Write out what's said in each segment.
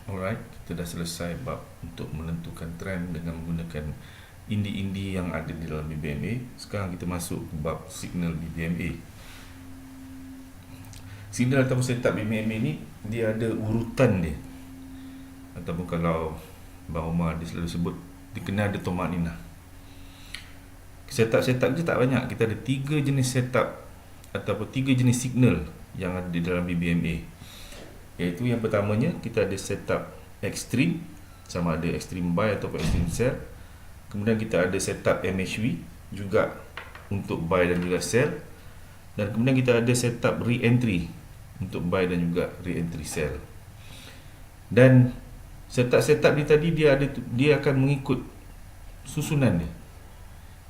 Alright, kita dah selesai bab untuk menentukan trend dengan menggunakan indi-indi yang ada di dalam BBMA. Sekarang kita masuk ke bab signal BBMA. Signal ataupun setup BBMA ni dia ada urutan dia. Ataupun kalau Bang Omar dia selalu sebut, dia kena ada tomakninah. Setup je tak banyak. Kita ada 3 jenis setup ataupun 3 jenis signal yang ada di dalam BBMA. Iaitu yang pertamanya kita ada setup extreme, sama ada extreme buy ataupun extreme sell. Kemudian kita ada setup MHV juga untuk buy dan juga sell. Dan kemudian kita ada setup re-entry untuk buy dan juga re-entry sell. Dan setup ni tadi dia akan mengikut susunan dia.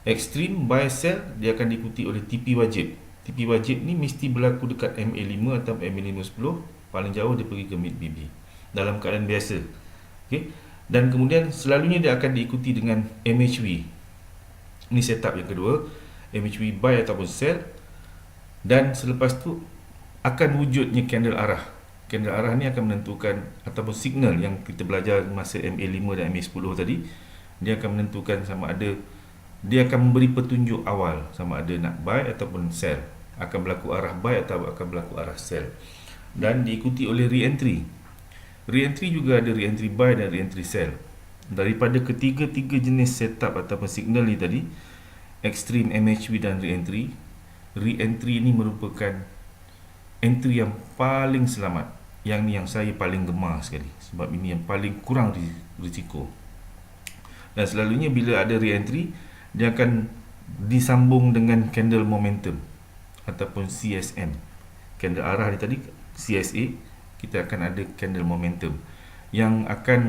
Extreme buy sell dia akan diikuti oleh TP wajib. TP wajib ni mesti berlaku dekat MA5 atau MA510. Paling jauh dia pergi ke mid BB dalam keadaan biasa. Okay? Dan kemudian selalunya dia akan diikuti dengan MHV. Ini setup yang kedua, MHV buy ataupun sell. Dan selepas tu akan wujudnya candle arah. Candle arah ni akan menentukan ataupun signal yang kita belajar masa MA5 dan MA10 tadi. Dia akan menentukan sama ada, dia akan memberi petunjuk awal sama ada nak buy ataupun sell. Akan berlaku arah buy atau akan berlaku arah sell. Dan diikuti oleh re-entry. Re-entry juga ada re-entry buy dan re-entry sell. Daripada ketiga-tiga jenis setup ataupun signal ni tadi, extreme, MHV dan re-entry, re-entry ni merupakan entry yang paling selamat. Yang ni yang saya paling gemar sekali, sebab ini yang paling kurang risiko. Dan selalunya bila ada re-entry, dia akan disambung dengan candle momentum ataupun CSM. Candle arah ni tadi CSA, kita akan ada candle momentum yang akan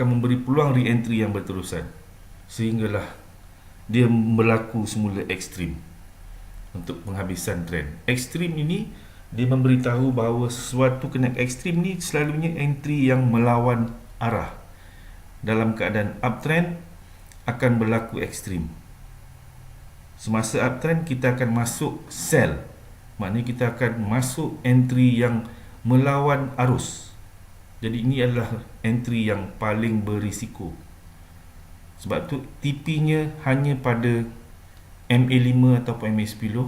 memberi peluang re-entry yang berterusan sehinggalah dia berlaku semula ekstrim untuk penghabisan trend. Ekstrim ini dia memberitahu bahawa sesuatu kena ekstrim ni selalunya entry yang melawan arah. Dalam keadaan uptrend akan berlaku ekstrim. Semasa uptrend kita akan masuk sell. Maknanya kita akan masuk entry yang melawan arus. Jadi ini adalah entry yang paling berisiko. Sebab tu TP-nya hanya pada MA5 atau MA10.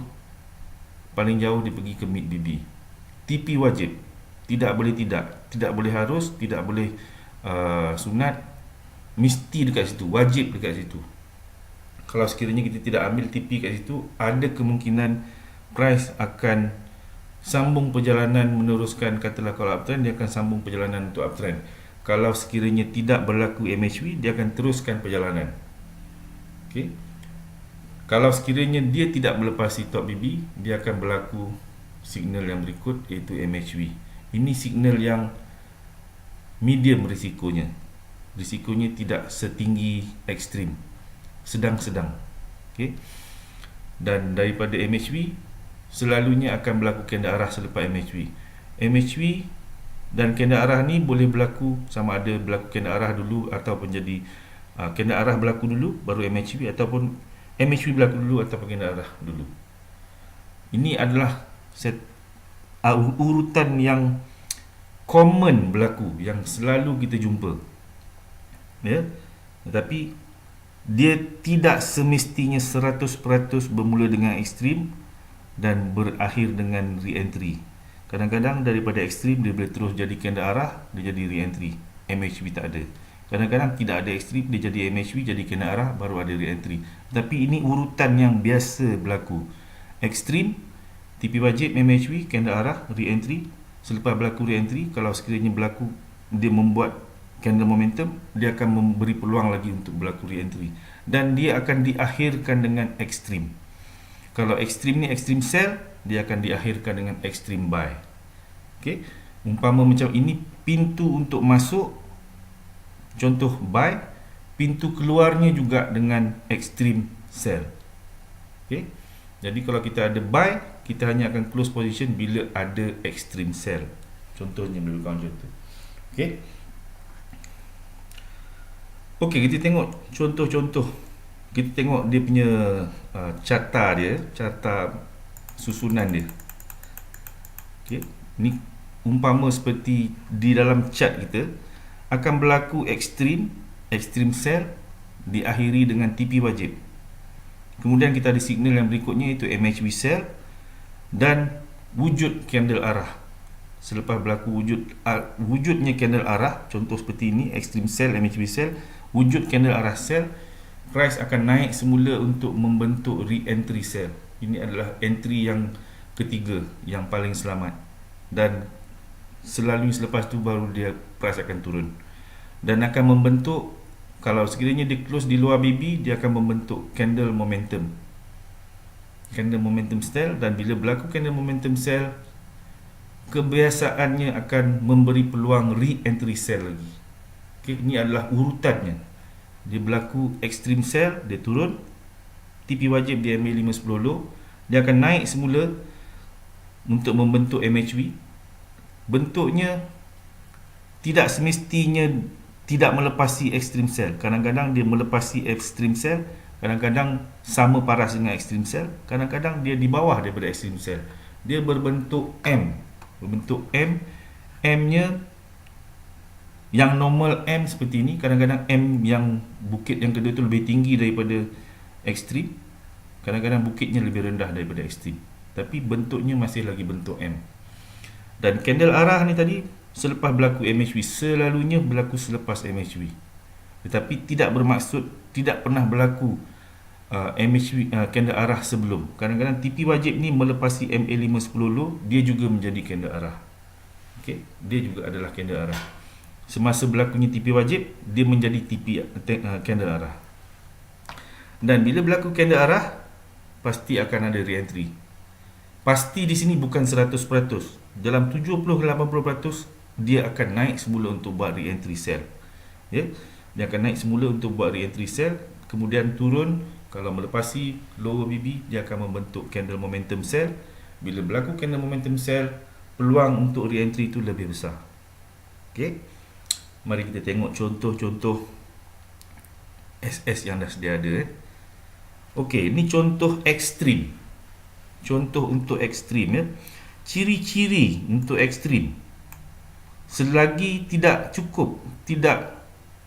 Paling jauh dia pergi ke mid BB. TP wajib. Tidak boleh harus, tidak boleh sunat. Mesti dekat situ, wajib dekat situ. Kalau sekiranya kita tidak ambil TP kat situ, ada kemungkinan price akan sambung perjalanan meneruskan, katalah kalau uptrend dia akan sambung perjalanan untuk uptrend. Kalau sekiranya tidak berlaku MHV, dia akan teruskan perjalanan. Okay. Kalau sekiranya dia tidak melepasi top BB, dia akan berlaku signal yang berikut, iaitu MHV. Ini signal yang medium risikonya. Risikonya tidak setinggi ekstrim, sedang-sedang. Okay. Dan daripada MHV selalunya akan berlaku candle arah selepas MHV. MHV dan candle arah ni boleh berlaku sama ada berlaku candle arah dulu ataupun jadi candle arah berlaku dulu baru MHV, ataupun MHV berlaku dulu ataupun candle arah dulu. Ini adalah urutan yang common berlaku, yang selalu kita jumpa. Ya. Tetapi dia tidak semestinya 100% bermula dengan ekstrim dan berakhir dengan re-entry. Kadang-kadang daripada ekstrim dia boleh terus jadi candle arah, dia jadi re-entry. MHV tak ada. Kadang-kadang tidak ada ekstrim, dia jadi MHV, jadi candle arah, baru ada re-entry. Tapi ini urutan yang biasa berlaku. Ekstrim, TP wajib, MHV, candle arah, re-entry. Selepas berlaku re-entry, kalau sekiranya berlaku dia membuat candle momentum, dia akan memberi peluang lagi untuk berlaku re-entry. Dan dia akan diakhirkan dengan ekstrim. Kalau ekstrim ni ekstrim sell, dia akan diakhirkan dengan ekstrim buy. Okey. Umpama macam ini pintu untuk masuk, contoh buy, pintu keluarnya juga dengan ekstrim sell. Okey. Jadi kalau kita ada buy, kita hanya akan close position bila ada ekstrim sell. Contohnya lebih kurang contoh. Okey. Okey, kita tengok contoh-contoh. Kita tengok dia punya carta dia, carta susunan dia. Okey, ni umpama seperti di dalam chart kita, akan berlaku extreme sell diakhiri dengan TP wajib. Kemudian kita ada signal yang berikutnya, iaitu MHV sell dan wujud candle arah. Selepas berlaku wujudnya candle arah, contoh seperti ini, extreme sell, MHV sell, wujud candle arah sell, price akan naik semula untuk membentuk re-entry sell. Ini adalah entry yang ketiga, yang paling selamat, dan selalu selepas tu baru dia price akan turun dan akan membentuk, kalau sekiranya dia close di luar BB, dia akan membentuk candle momentum sell, dan bila berlaku candle momentum sell, kebiasaannya akan memberi peluang re-entry sell lagi. Okay, ini adalah urutannya. Dia berlaku extreme sell, dia turun, TP wajib di MA510 low, dia akan naik semula untuk membentuk MHV. Bentuknya tidak semestinya tidak melepasi extreme sell. Kadang-kadang dia melepasi extreme sell, kadang-kadang sama paras dengan extreme sell, kadang-kadang dia di bawah daripada extreme sell. Dia berbentuk M. M-nya yang normal M seperti ini, kadang-kadang M yang bukit yang kedua itu lebih tinggi daripada ekstrim, kadang-kadang bukitnya lebih rendah daripada ekstrim, tapi bentuknya masih lagi bentuk M. Dan candle arah ni tadi, selepas berlaku MHV, selalunya berlaku selepas MHV, tetapi tidak bermaksud tidak pernah berlaku MHV, candle arah sebelum. Kadang-kadang TP wajib ni melepasi MA510 low, dia juga menjadi candle arah. Okay, dia juga adalah candle arah. Semasa berlakunya TP wajib, dia menjadi TP candle arah. Dan bila berlaku candle arah, pasti akan ada re-entry. Pasti di sini bukan 100%. Dalam 70-80% dia akan naik semula untuk buat re-entry sell. Ya, dia akan naik semula untuk buat re-entry sell, kemudian turun. Kalau melepasi lower BB, dia akan membentuk candle momentum sell. Bila berlaku candle momentum sell, peluang untuk re-entry itu lebih besar. Okey. Mari kita tengok contoh-contoh SS yang dah sedia ada. Okey, ini contoh ekstrim. Contoh untuk ekstrim, ya. Ciri-ciri untuk ekstrim, selagi tidak cukup, tidak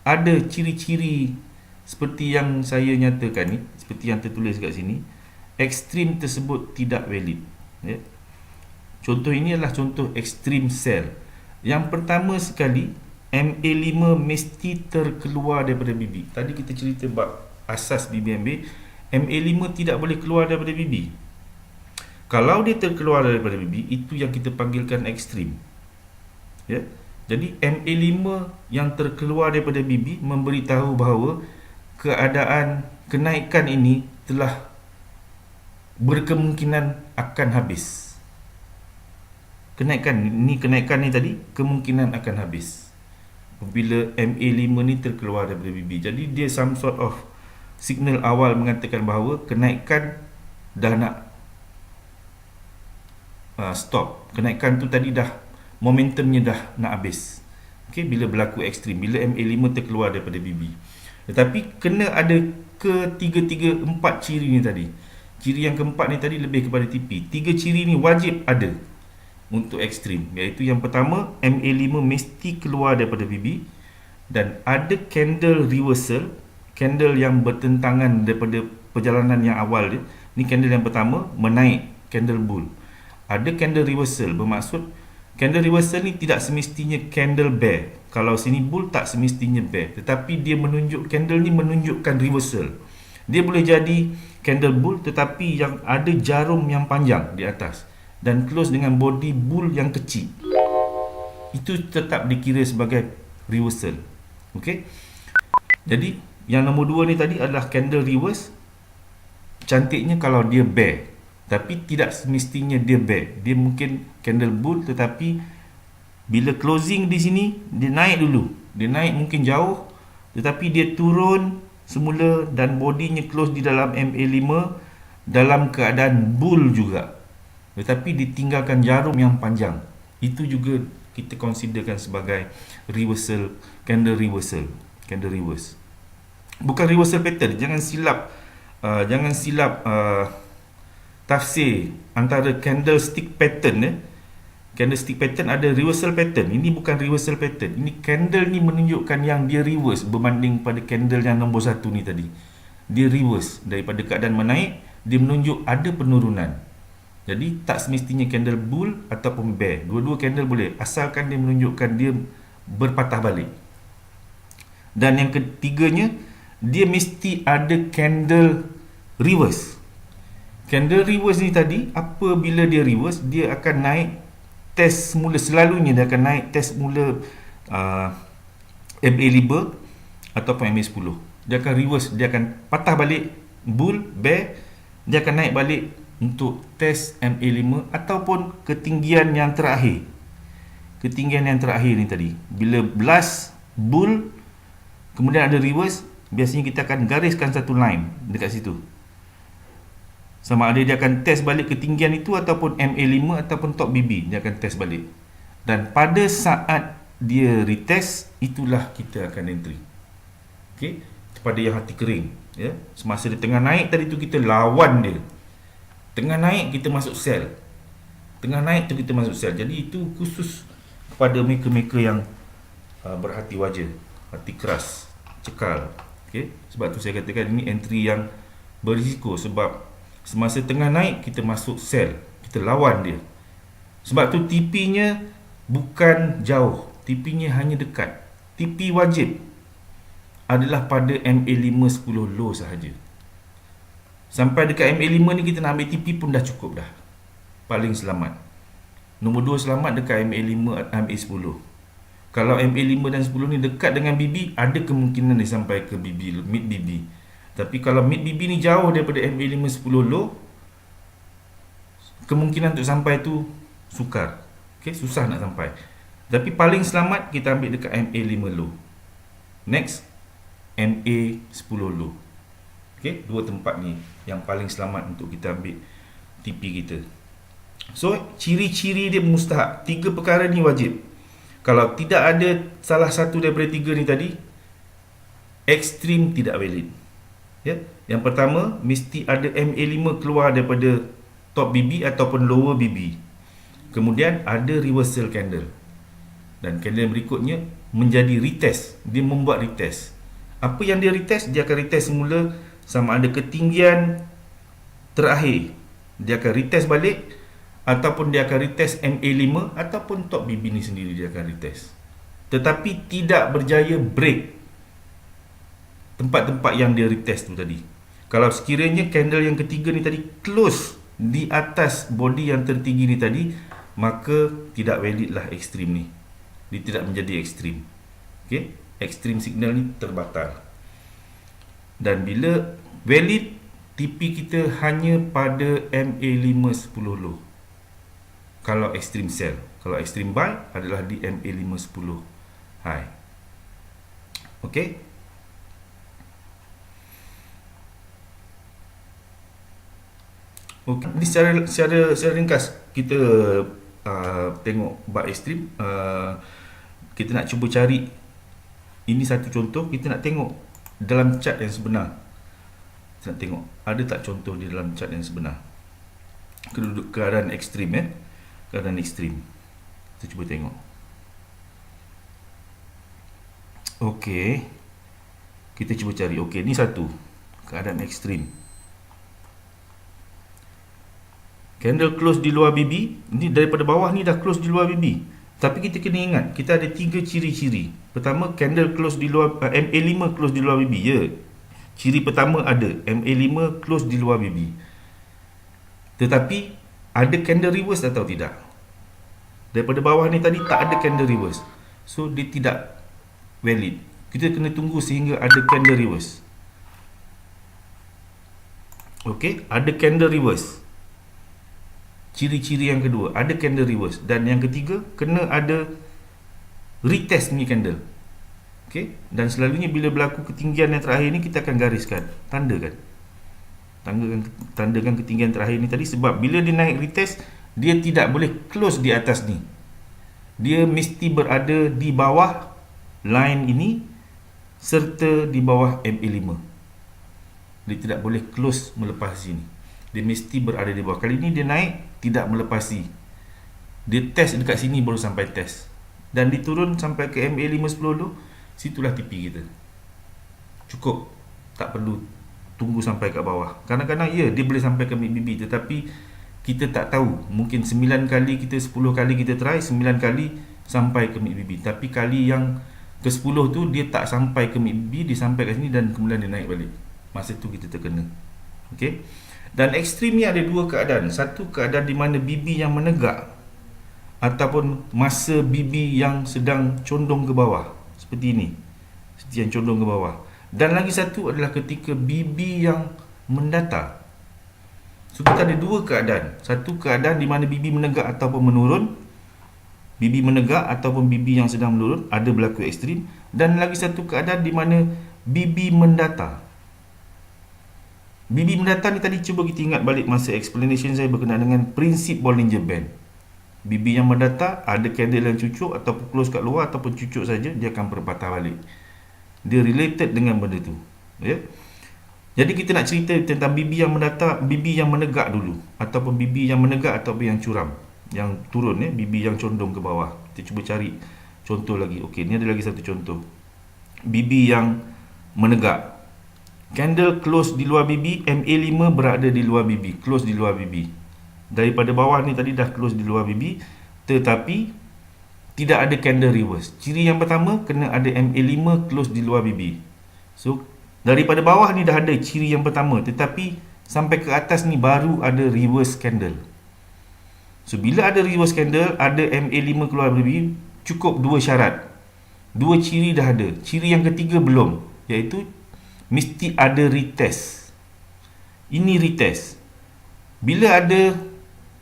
ada ciri-ciri seperti yang saya nyatakan ni, seperti yang tertulis kat sini, ekstrim tersebut tidak valid, ya. Contoh ini adalah contoh ekstrim sell. Yang pertama sekali, MA5 mesti terkeluar daripada BB. Tadi kita cerita bab asas BBMB, MA5 tidak boleh keluar daripada BB. Kalau dia terkeluar daripada BB, itu yang kita panggilkan ekstrim, ya. Jadi MA5 yang terkeluar daripada BB memberitahu bahawa keadaan kenaikan ini telah berkemungkinan akan habis. Kenaikan ni tadi kemungkinan akan habis bila MA5 ni terkeluar daripada BB. Jadi dia some sort of signal awal mengatakan bahawa kenaikan dah nak stop. Kenaikan tu tadi dah, momentumnya dah nak habis. Okey, bila berlaku ekstrim, bila MA5 terkeluar daripada BB. Tetapi kena ada ketiga-tiga empat ciri ni tadi. Ciri yang keempat ni tadi lebih kepada TP. Tiga ciri ni wajib ada untuk ekstrim, iaitu yang pertama, MA5 mesti keluar daripada BB dan ada candle reversal, candle yang bertentangan daripada perjalanan yang awal dia. Ni candle yang pertama, menaik, candle bull. Ada candle reversal, bermaksud candle reversal ni tidak semestinya candle bear. Kalau sini bull, tak semestinya bear, tetapi dia menunjuk, candle ni menunjukkan reversal. Dia boleh jadi candle bull tetapi yang ada jarum yang panjang di atas dan close dengan body bull yang kecil, itu tetap dikira sebagai reversal. Okey. Jadi yang nombor 2 ni tadi adalah candle reverse. Cantiknya kalau dia bear, tapi tidak semestinya dia bear. Dia mungkin candle bull tetapi bila closing di sini dia naik dulu. Dia naik mungkin jauh tetapi dia turun semula dan bodinya close di dalam MA5 dalam keadaan bull juga, tetapi ditinggalkan jarum yang panjang. Itu juga kita considerkan sebagai reversal, candle reversal, candle reverse. Bukan reversal pattern. Jangan silap tafsir antara candlestick pattern, candlestick pattern ada reversal pattern. Ini bukan reversal pattern. Ini candle ni menunjukkan yang dia reverse berbanding pada candle yang nombor 1 ni tadi. Dia reverse daripada keadaan menaik, dia menunjuk ada penurunan. Jadi tak semestinya candle bull ataupun bear. Dua-dua candle boleh, asalkan dia menunjukkan dia berpatah balik. Dan yang ketiganya, dia mesti ada candle reverse. Candle reverse ni tadi, apabila dia reverse, dia akan naik test semula. Selalunya dia akan naik test semula MA5 ataupun MA10. Dia akan reverse, dia akan patah balik bull, bear, dia akan naik balik untuk test MA5 ataupun ketinggian yang terakhir. Ketinggian yang terakhir ni tadi, bila blast bull kemudian ada reverse, biasanya kita akan gariskan satu line dekat situ. Sama ada dia akan test balik ketinggian itu ataupun MA5 ataupun top BB, dia akan test balik. Dan pada saat dia retest, itulah kita akan entry. Okey, kepada yang hati kering, ya. Semasa dia tengah naik tadi tu kita lawan dia. Tengah naik kita masuk sell. Tengah naik tu kita masuk sell. Jadi itu khusus kepada maker-maker yang berhati waja, hati keras, cekal. Okey, sebab tu saya katakan ini entry yang berisiko, sebab semasa tengah naik kita masuk sell, kita lawan dia. Sebab tu TP-nya bukan jauh, TP-nya hanya dekat. TP wajib adalah pada MA5 10 low sahaja. Sampai dekat MA5 ni kita nak ambil TP pun dah cukup dah. Paling selamat. Nombor 2 selamat dekat MA5 MA10. Kalau MA5 dan 10 ni dekat dengan BB, ada kemungkinan dia sampai ke BB, mid BB. Tapi kalau mid BB ni jauh daripada MA5 10 low, kemungkinan untuk sampai tu sukar. Okey, susah nak sampai. Tapi paling selamat kita ambil dekat MA5 low. Next, MA10 low. Okey, dua tempat ni yang paling selamat untuk kita ambil TP kita. So, ciri-ciri dia mustahak. 3 perkara ni wajib. Kalau tidak ada salah satu daripada 3 ni tadi, ekstrim tidak valid. Ya, yang pertama mesti ada MA5 keluar daripada top BB ataupun lower BB. Kemudian ada reversal candle. Dan candle berikutnya menjadi retest. Dia membuat retest. Apa yang dia retest? Dia akan retest semula sama ada ketinggian terakhir. Dia akan retest balik ataupun dia akan retest MA5 ataupun top BB ni sendiri dia akan retest. Tetapi tidak berjaya break tempat-tempat yang dia retest tu tadi. Kalau sekiranya candle yang ketiga ni tadi close di atas body yang tertinggi ni tadi, maka tidak valid lah ekstrim ni. Dia tidak menjadi ekstrim. Okey, ekstrim signal ni terbatal. Dan bila valid, TP kita hanya pada MA5 10 low. Kalau ekstrim sell, kalau ekstrim buy adalah di MA5 10 high. Okey. Okey, ini secara ringkas kita tengok buy ekstrim. Kita nak cuba cari, ini satu contoh, kita nak tengok dalam chart yang sebenar. Kita nak tengok ada tak contoh di dalam chart yang sebenar. Keadaan ekstrim, ya. Keadaan ekstrim. Kita cuba tengok. Okey. Kita cuba cari. Okey, ni satu. Keadaan ekstrim. Candle close di luar BB. Ni daripada bawah ni dah close di luar BB. Tapi kita kena ingat, kita ada 3 ciri-ciri. Pertama, candle close di luar MA5 close di luar BB. Ya. Ciri pertama ada MA5 close di luar BB. Tetapi ada candle reverse atau tidak? Daripada bawah ni tadi tak ada candle reverse. So dia tidak valid. Kita kena tunggu sehingga ada candle reverse. Okey, ada candle reverse. Ciri-ciri yang kedua, ada candle reverse. Dan yang ketiga, kena ada retest ni candle. Okey, dan selalunya bila berlaku ketinggian yang terakhir ni, kita akan gariskan, tandakan ketinggian terakhir ni tadi. Sebab bila dia naik retest, dia tidak boleh close di atas ni. Dia mesti berada di bawah line ini serta di bawah MA5. Dia tidak boleh close melepas sini. Dia mesti berada di bawah. Kali ini dia naik, tidak melepasi Dia test dekat sini baru sampai test. Dan diturun sampai ke MA510 low, situlah TP kita. Cukup. Tak perlu tunggu sampai kat bawah. Kadang-kadang ya, dia boleh sampai ke mid BB, tetapi kita tak tahu. Mungkin 9 kali kita, 10 kali kita try, 9 kali sampai ke mid BB. Tapi kali yang ke-10 tu dia tak sampai ke mid BB, dia sampai kat sini dan kemudian dia naik balik. Masa tu kita terkena. Okey. Dan ekstrim ni ada dua keadaan. Satu keadaan di mana BB yang menegak ataupun masa BB yang sedang condong ke bawah. Seperti ini. Seperti yang condong ke bawah. Dan lagi satu adalah ketika BB yang mendatar. So kita ada dua keadaan. Satu keadaan di mana BB menegak ataupun menurun. BB menegak ataupun BB yang sedang menurun, ada berlaku ekstrim. Dan lagi satu keadaan di mana BB mendatar. BB mendatar ni tadi cuba kita ingat balik masa explanation saya berkenaan dengan prinsip Bollinger Band. BB yang mendatar, ada candle yang cucuk ataupun close kat luar ataupun cucuk saja, dia akan berpatah balik. Dia related dengan benda tu, ya. Jadi kita nak cerita tentang BB yang mendatar, BB yang menegak dulu, ataupun BB yang menegak ataupun yang curam, yang turun, ya, BB yang condong ke bawah. Kita cuba cari contoh lagi. Okey, ni ada lagi satu contoh. BB yang menegak. Candle close di luar BB, MA5 berada di luar BB, close di luar BB. Daripada bawah ni tadi dah close di luar BB, tetapi tidak ada candle reverse. Ciri yang pertama, kena ada MA5 close di luar BB. So, daripada bawah ni dah ada ciri yang pertama, tetapi sampai ke atas ni baru ada reverse candle. So, bila ada reverse candle, ada MA5 keluar BB, cukup dua syarat. Dua ciri dah ada. Ciri yang ketiga belum, iaitu mesti ada retest. Ini retest. Bila ada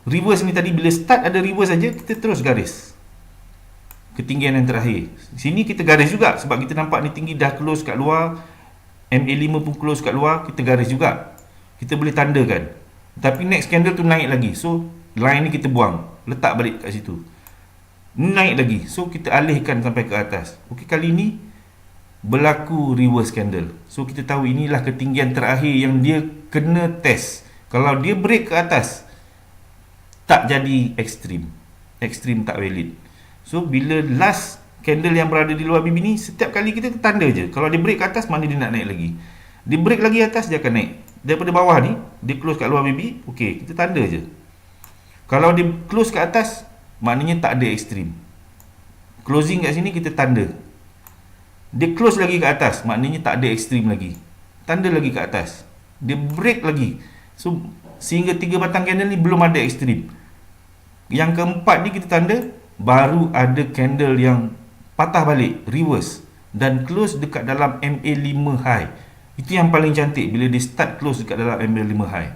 reverse ni tadi, bila start ada reverse saja, kita terus garis ketinggian yang terakhir. Sini kita garis juga sebab kita nampak ni tinggi dah close kat luar, MA5 pun close kat luar, kita garis juga. Kita boleh tandakan. Tapi next candle tu naik lagi. So line ni kita buang, letak balik kat situ. Naik lagi. So kita alihkan sampai ke atas. Okey, kali ni berlaku reverse candle. So kita tahu inilah ketinggian terakhir yang dia kena test. Kalau dia break ke atas, tak jadi ekstrim. Ekstrim tak valid. So bila last candle yang berada di luar BB ni, setiap kali kita tanda je. Kalau dia break ke atas, mana dia nak naik lagi. Dia break lagi atas, dia akan naik. Daripada bawah ni, dia close kat luar BB, okey, kita tanda je. Kalau dia close ke atas, maknanya tak ada ekstrim. Closing kat sini kita tanda. Dia close lagi ke atas, maknanya tak ada ekstrim lagi. Tanda lagi ke atas. Dia break lagi. So sehingga 3 batang candle ni belum ada ekstrim. Yang keempat ni kita tanda, baru ada candle yang patah balik, reverse, dan close dekat dalam MA5 high. Itu yang paling cantik, bila dia start close dekat dalam MA5 high.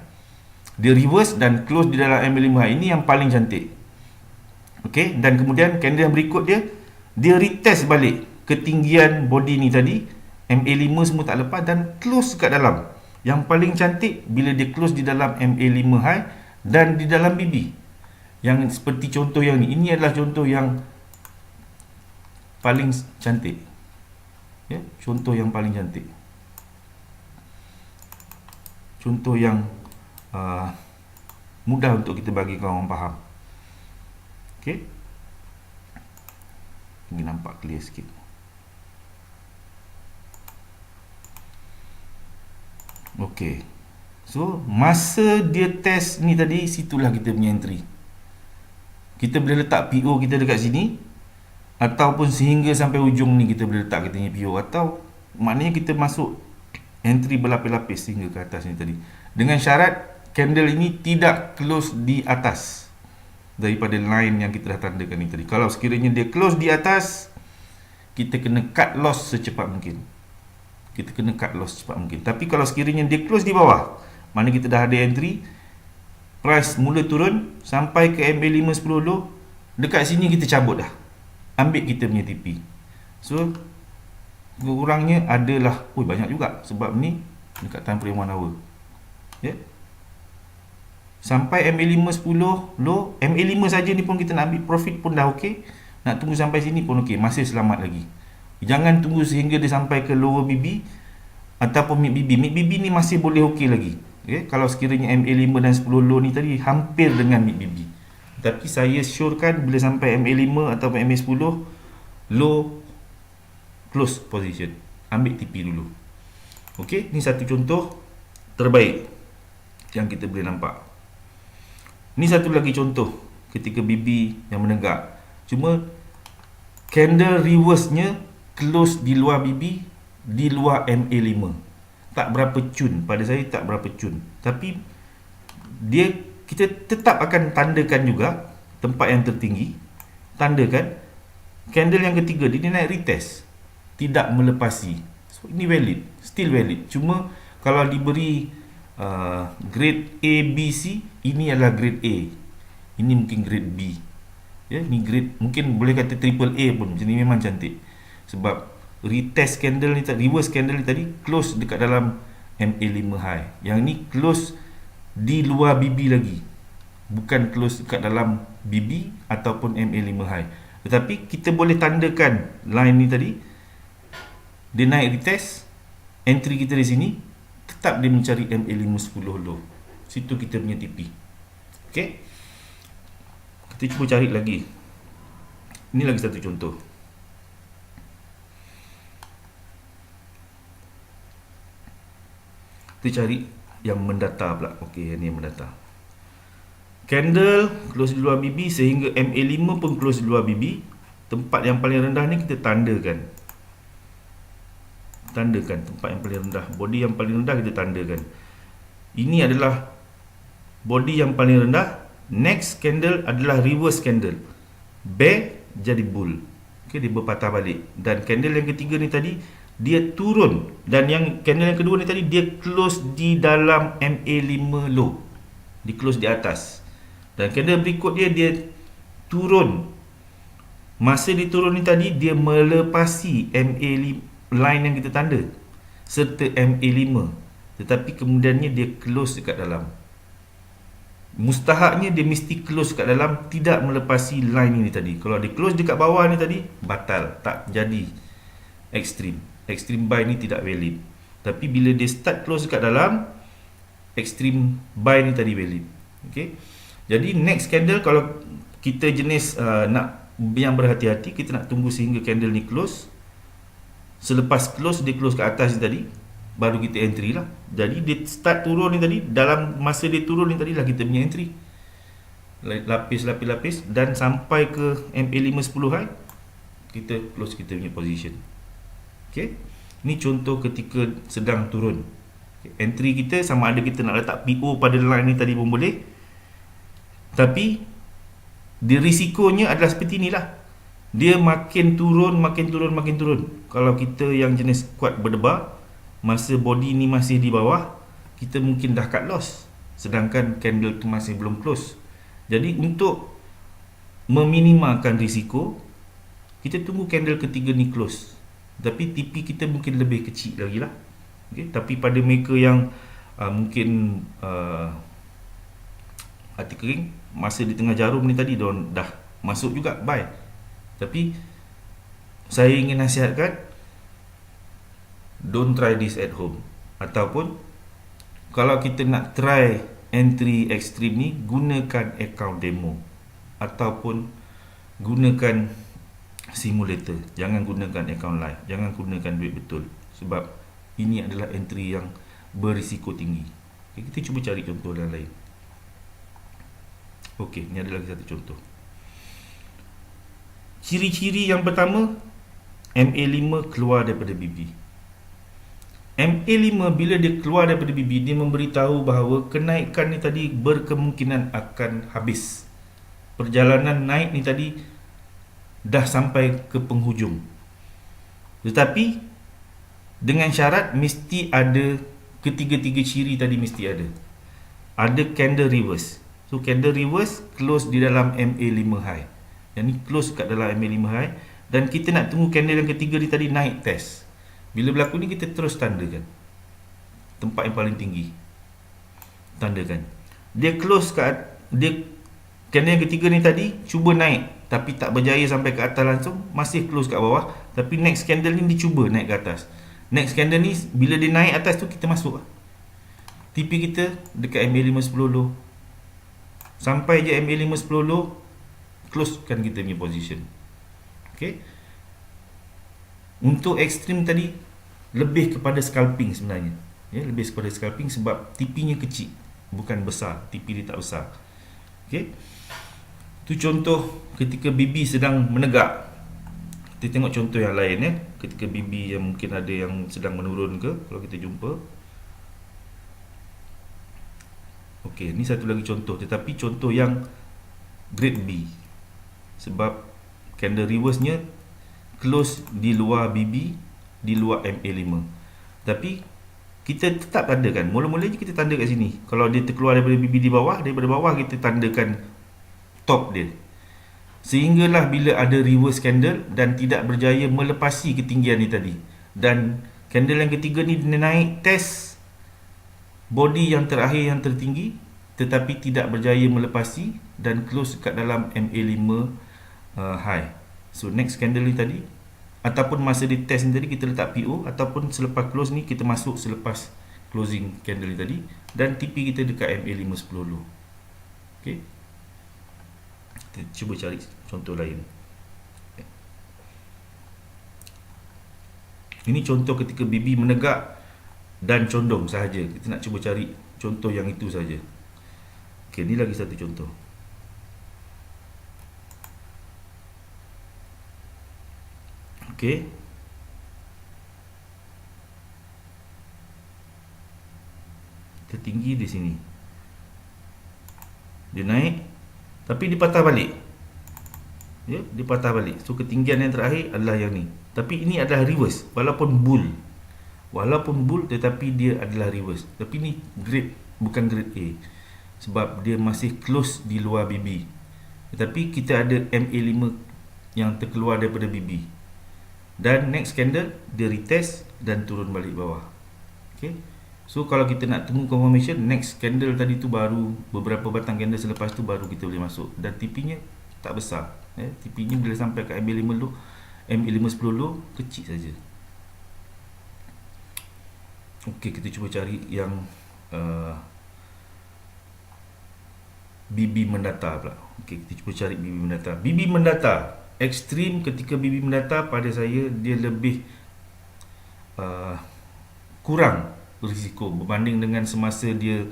Dia reverse dan close di dalam MA5 high. Ini yang paling cantik. Okey, dan kemudian candle yang berikut dia retest balik ketinggian body ni tadi, MA5 semua tak lepas dan close dekat dalam. Yang paling cantik bila dia close di dalam MA5 high dan di dalam BB. Yang seperti contoh yang ni, ini adalah contoh yang paling cantik, ya, contoh yang paling cantik, contoh yang mudah untuk kita bagi kawan faham. Okey, ini nampak clear sikit. Okey, so masa dia test ni tadi, situlah kita punya entry. Kita boleh letak PO kita dekat sini, ataupun sehingga sampai ujung ni kita boleh letak kita punya PO, atau maknanya kita masuk entry berlapis-lapis sehingga ke atas ni tadi. Dengan syarat candle ini tidak close di atas daripada line yang kita dah tandakan ni tadi. Kalau sekiranya dia close di atas, kita kena cut loss secepat mungkin. Kita kena cut loss secepat mungkin. Tapi kalau sekiranya dia close di bawah, mana kita dah ada entry, price mula turun sampai ke MA510 low, dekat sini kita cabut dah, ambil kita punya TP. So kurangnya adalah banyak juga, sebab ni dekat time frame 1 hour, ya. Sampai MA510 low, MA5 saja ni pun kita nak ambil profit pun dah okey. Nak tunggu sampai sini pun okey, masih selamat lagi. Jangan tunggu sehingga dia sampai ke lower BB ataupun mid BB. Mid BB ni masih boleh okey lagi. Okay? Kalau sekiranya MA5 dan 10 low ni tadi hampir dengan mid BB, Tapi saya syorkan bila sampai MA5 atau MA10 low close position, ambil TP dulu. Okey, ni satu contoh terbaik yang kita boleh nampak. Ni satu lagi contoh ketika BB yang menegak. Cuma candle reverse-nya close di luar BB, di luar MA5. Tak berapa cun, pada saya tak berapa cun. Tapi kita tetap akan tandakan juga tempat yang tertinggi. Tandakan candle yang ketiga dia naik retest, tidak melepasi. So ini valid, still valid. Cuma kalau diberi grade A, B, C, ini adalah grade A. Ini mungkin grade B. Ya, ni grade mungkin boleh kata triple A pun. Macam ni memang cantik. Sebab retest candle ni tadi, reverse candle ni tadi close dekat dalam MA5 high. Yang ni close di luar BB lagi, bukan close dekat dalam BB ataupun MA5 high. Tetapi kita boleh tandakan line ni tadi, dia naik retest, entry kita di sini, tetap dia mencari MA510 low. Situ kita punya TP. Okey, kita cuba cari lagi. Ini lagi satu contoh. Kita cari yang mendata pula. Okey, ini yang mendata. Candle close di luar BB sehingga MA5 pun close di luar BB. Tempat yang paling rendah ni kita tandakan. Tandakan tempat yang paling rendah. Body yang paling rendah kita tandakan. Ini adalah body yang paling rendah. Next candle adalah reverse candle. Bear jadi bull. Okey, dia berpatah balik. Dan candle yang ketiga ni tadi dia turun, dan yang candle yang kedua ni tadi dia close di dalam MA5 low, di close di atas, dan candle berikut dia turun. Masa dia turun ni tadi dia melepasi MA5 line yang kita tanda serta MA5, tetapi kemudiannya dia close dekat dalam. Mustahaknya dia mesti close dekat dalam, tidak melepasi line ini tadi. Kalau dia close dekat bawah ni tadi, batal, tak jadi ekstrim. Extreme buy ni tidak valid. Tapi bila dia start close dekat dalam, extreme buy ni tadi valid. Okey. Jadi next candle, kalau kita jenis nak yang berhati-hati, kita nak tunggu sehingga candle ni close. Selepas close, dia close ke atas ni tadi, baru kita entry lah. Jadi dia start turun ni tadi, dalam masa dia turun ni tadi lah kita punya entry. Lapis, dan sampai ke MA510 high, kita close kita punya position. Okay. Ini contoh ketika sedang turun. Okay. Entry kita sama ada kita nak letak PO pada line ni tadi pun boleh. Tapi dia risikonya adalah seperti inilah. Dia makin turun. Kalau kita yang jenis kuat berdebar, masa body ni masih di bawah, kita mungkin dah cut loss. Sedangkan candle tu masih belum close. Jadi untuk meminimalkan risiko, kita tunggu candle ketiga ni close. Tapi TP kita mungkin lebih kecil lagi lah. Okay? Tapi pada mereka yang mungkin hati kering, masa di tengah jarum ni tadi diorang dah masuk juga buy. Tapi saya ingin nasihatkan, don't try this at home. Ataupun kalau kita nak try entry extreme ni, gunakan account demo ataupun gunakan simulator. Jangan gunakan account live, jangan gunakan duit betul, sebab ini adalah entry yang berisiko tinggi. Okay, kita cuba cari contoh yang lain. Okey, ini adalah satu contoh. Ciri-ciri yang pertama, MA5 keluar daripada BB. MA5 bila dia keluar daripada BB, dia memberitahu bahawa kenaikan ni tadi berkemungkinan akan habis. Perjalanan naik ni tadi dah sampai ke penghujung. Tetapi dengan syarat mesti ada ketiga-tiga ciri tadi, mesti ada. Ada candle reverse. So candle reverse close di dalam MA5 high. Yang ni close kat dalam MA5 high, dan kita nak tunggu candle yang ketiga ni tadi naik test. Bila berlaku ni kita terus tandakan tempat yang paling tinggi. Tandakan. Dia close kat candle yang ketiga ni tadi cuba naik tapi tak berjaya sampai ke atas langsung, masih close kat bawah. Tapi next candle ni dia cuba naik ke atas. Next candle ni bila dia naik atas tu kita masuk. TP kita dekat MA510 low. sampai je MA5 10 low, closekan kita punya position. Okay. Untuk ekstrim tadi lebih kepada scalping sebenarnya, ya, lebih kepada scalping sebab TP-nya kecil, bukan besar. TP dia tak besar. Okay. Itu contoh ketika BB sedang menegak. Kita tengok contoh yang lain, ya. Ketika BB yang mungkin ada yang sedang menurun ke, kalau kita jumpa. Okey, ni satu lagi contoh, tetapi contoh yang grade B. Sebab candle reverse-nya close di luar BB, di luar MA5. Tapi kita tetap tandakan. Mula-mula je kita tanda kat sini. Kalau dia terkeluar daripada BB di bawah, daripada bawah kita tandakan top dia. Sehinggalah bila ada reverse candle dan tidak berjaya melepasi ketinggian ni tadi. Dan candle yang ketiga ni dia naik test body yang terakhir yang tertinggi tetapi tidak berjaya melepasi dan close kat dalam MA5 high. So next candle ni tadi, ataupun masa di test ni tadi kita letak PO, ataupun selepas close ni kita masuk selepas closing candle ni tadi, dan TP kita dekat MA5 10 low. Okay, kita cuba cari contoh lain. Ini contoh ketika BB menegak dan condong sahaja. Kita nak cuba cari contoh yang itu saja. Okey, ni lagi satu contoh. Okey. Tertinggi di sini. Dia naik tapi dia patah balik. Ya, dia patah balik. So ketinggian yang terakhir adalah yang ni. Tapi ini adalah reverse walaupun bull. Walaupun bull tetapi dia adalah reverse. Tapi ni grade, bukan grade A. Sebab dia masih close di luar BB. Tetapi kita ada MA5 yang terkeluar daripada BB. Dan next candle dia retest dan turun balik bawah. Okay. So kalau kita nak tunggu confirmation, next candle tadi tu baru beberapa batang candle selepas tu baru kita boleh masuk. Dan TP-nya tak besar. TP-nya bila sampai ke MA5 low, MA5 10 low kecil saja. Okey, kita cuba cari yang BB mendata pula. Okey, kita cuba cari BB mendata. BB mendata ekstrim. Ketika BB mendata pada saya dia lebih kurang risiko berbanding dengan semasa dia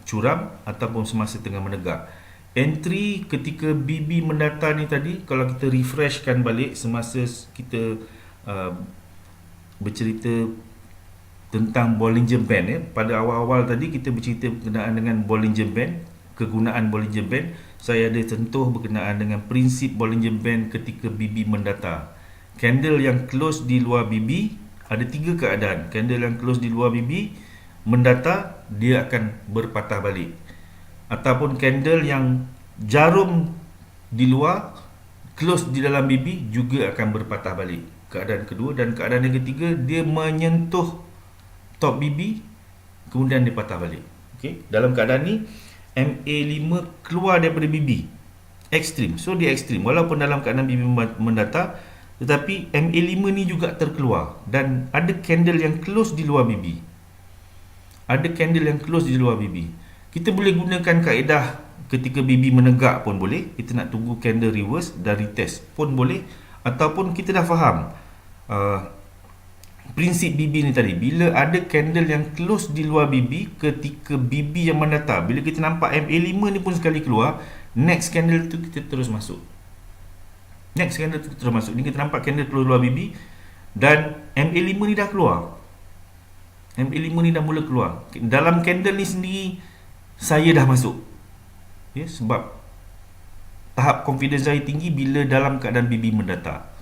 curam ataupun semasa tengah menegak. Entry ketika BB mendata ni tadi, kalau kita refreshkan balik semasa kita bercerita tentang Bollinger Band, ya. Pada awal-awal tadi kita bercerita berkenaan dengan Bollinger Band, kegunaan Bollinger Band. Saya ada sentuh berkenaan dengan prinsip Bollinger Band ketika BB mendata. Candle yang close di luar BB ada tiga keadaan. Candle yang close di luar BB mendata, dia akan berpatah balik. Ataupun candle yang jarum di luar close di dalam BB juga akan berpatah balik. Keadaan kedua. Dan keadaan yang ketiga, dia menyentuh top BB kemudian dia patah balik. Okey, dalam keadaan ni MA5 keluar daripada BB ekstrim. So dia ekstrim walaupun dalam keadaan BB mendata, tetapi MA5 ni juga terkeluar dan ada candle yang close di luar BB. Ada candle yang close di luar BB. Kita boleh gunakan kaedah ketika BB menegak pun boleh. Kita nak tunggu candle reverse dan retest pun boleh. Ataupun kita dah faham prinsip BB ni tadi. Bila ada candle yang close di luar BB ketika BB yang mendata, bila kita nampak MA5 ni pun sekali keluar, next candle tu kita terus masuk. Next candle tu kita terus masuk. Ni kita nampak candle keluar luar BB dan MA5 ni dah keluar. MA5 ni dah mula keluar. Dalam candle ni sendiri saya dah masuk. Ya, sebab tahap confidence saya tinggi bila dalam keadaan BB mendata.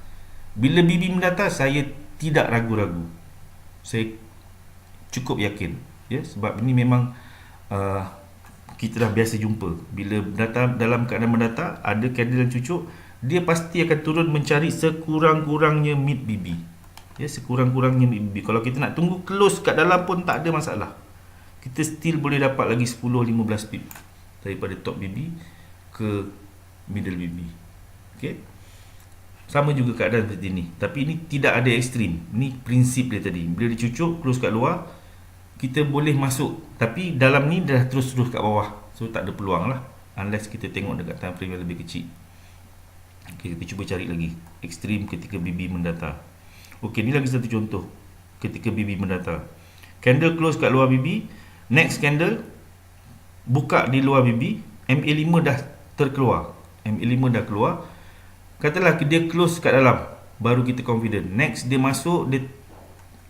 Bila BB mendata, saya tidak ragu-ragu. Saya cukup yakin. Ya, sebab ini memang kita dah biasa jumpa. Bila data dalam keadaan mendata, ada candle yang cucuk, dia pasti akan turun mencari sekurang-kurangnya mid BB. Ya, sekurang-kurangnya mid BB. Kalau kita nak tunggu close kat dalam pun tak ada masalah. Kita still boleh dapat lagi 10-15 pip daripada top BB ke middle BB. Okey. Sama juga keadaan seperti ini. Tapi ini tidak ada ekstrim. Ini prinsip dia tadi. Bila dia cucuk, close kat luar, kita boleh masuk. Tapi dalam ni dah terus-terus kat bawah. So tak ada peluang lah, unless kita tengok dekat time frame yang lebih kecil. Okay, kita cuba cari lagi ekstrim ketika BB mendata. Okey, ni lagi satu contoh ketika BB mendata. Candle close kat luar BB, next candle buka di luar BB, MA5 dah terkeluar. MA5 dah keluar. Katalah dia close kat dalam, baru kita confident. Next dia masuk,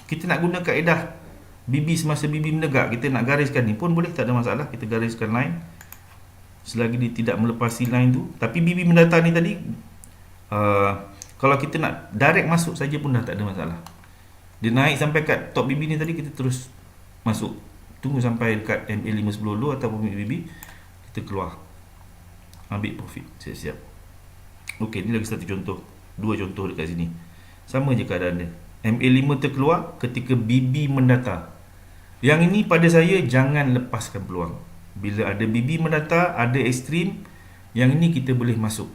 kita nak guna kaedah BB semasa BB menegak, kita nak gariskan ni pun boleh, tak ada masalah. Kita gariskan line selagi dia tidak melepasi line tu. Tapi BB mendata ni tadi, kalau kita nak direct masuk saja pun dah tak ada masalah. Dia naik sampai kat top BB ni tadi, kita terus masuk. Tunggu sampai dekat MA5 10 dulu ataupun BB, kita keluar, ambil profit, siap-siap. Okey, ni lagi satu contoh, dua contoh dekat sini. Sama je keadaan dia. MA5 terkeluar ketika BB mendata. Yang ini pada saya, jangan lepaskan peluang. Bila ada BB mendata, ada ekstrim, yang ini kita boleh masuk.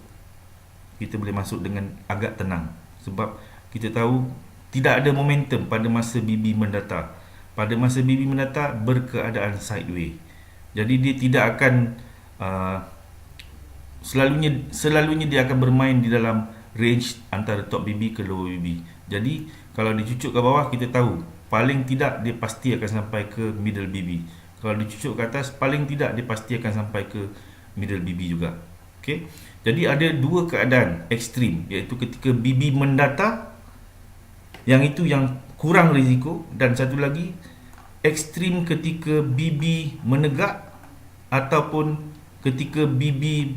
Kita boleh masuk dengan agak tenang. Sebab kita tahu tidak ada momentum pada masa BB mendata. Pada masa BB mendata, berkeadaan sideway. Jadi dia tidak akan selalunya dia akan bermain di dalam range antara top BB ke lower BB. Jadi kalau dicucuk ke bawah, kita tahu paling tidak dia pasti akan sampai ke middle BB. Kalau dicucuk ke atas, paling tidak dia pasti akan sampai ke middle BB juga. Okay? Jadi ada dua keadaan ekstrim, iaitu ketika BB mendata, yang itu yang kurang risiko, dan satu lagi ekstrim ketika BB menegak ataupun ketika BB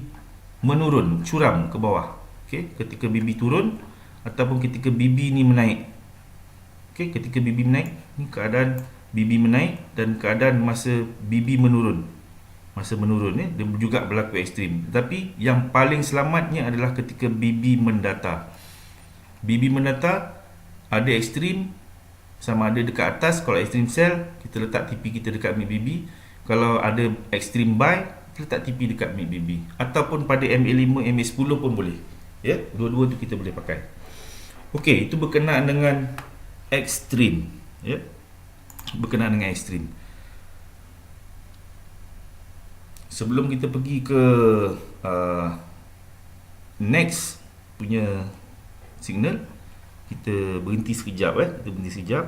menurun, curam ke bawah. Okay? Ketika BB turun ataupun ketika BB ni menaik. Okay? Ketika BB menaik, ni keadaan BB menaik dan keadaan masa BB menurun. Masa menurun ni dia juga berlaku ekstrim. Tetapi yang paling selamatnya adalah ketika BB mendata. BB mendata ada ekstrim, sama ada dekat atas. Kalau ekstrim sell, kita letak TP kita dekat mid BB. Kalau ada ekstrim buy, kita letak TP dekat mid BB. Ataupun pada MA5, MA10 pun boleh. Ya, dua-dua tu kita boleh pakai. Okey, itu berkenaan dengan ekstrim. Ya, berkenaan dengan ekstrim. Sebelum kita pergi ke next punya signal, kita berhenti sekejap. Kita berhenti sekejap.